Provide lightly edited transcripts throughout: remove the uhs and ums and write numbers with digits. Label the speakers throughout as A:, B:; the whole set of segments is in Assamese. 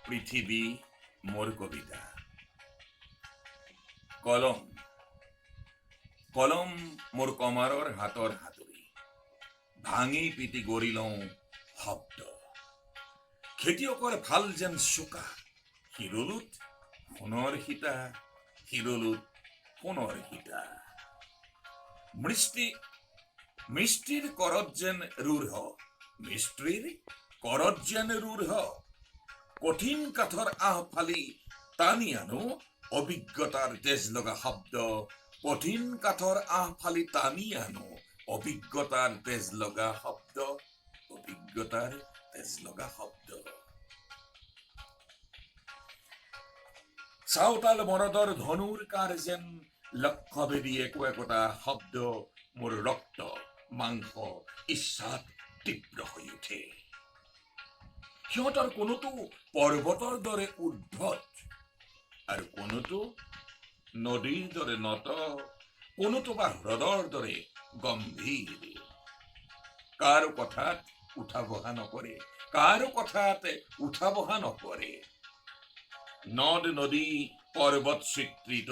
A: পৃথিৱী মোৰ কবিতা। কলম কলম মোৰ কমাৰৰ হাতৰ হাতুৰি, ভাঙি পিটি গঢ়ি লওঁ শব্দ। খেতিয়কৰ ভাল যেন চোকা, শিৰলুত সোণৰ সীতা, শিৰলুত সোণৰ সীতা। মিষ্টিৰ কৰত যেন ৰূঢ়, মিস্ত্ৰীৰ কৰত যেন ৰূঢ়। কঠিন কাঠৰ আহ ফালি টানি আনো অভিজ্ঞতাৰ তেজ লগা শব্দ। কঠিন কাঠৰ আহ ফালি টানি আনো অভিজ্ঞতাৰ তেজ লগা শব্দ, অভিজ্ঞতাৰ তেজ লগা শব্দ। চাওতাল মৰদৰ ধনুৰ কাৰ যেন লক্ষ্যভেদী একো একোটা শব্দ। মোৰ ৰক্ত মাংস ইচ্ছাত তীব্ৰ হৈ উঠে। সিহঁতৰ কোনোটো পৰ্বতৰ দৰে উদ্ধত, আৰু কোনোটো নদীৰ দৰে নত, কোনোটো বা হ্ৰদৰ দৰে গম্ভীৰ। কাৰো কথাত উঠা বহা নকৰে, কাৰো কথাত উঠা বহা নকৰে। নদ নদী পৰ্বত স্বীকৃত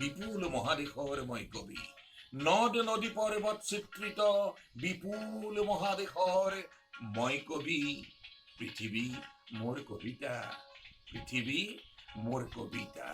A: বিপুল মহাদেশৰ মই কবি। নদ নদী পৰ্বত স্বীকৃত বিপুল মহাদেশৰ মই কবি। পৃথিৱী মোৰ কবিতা, পৃথিৱী মোৰ কবিতা।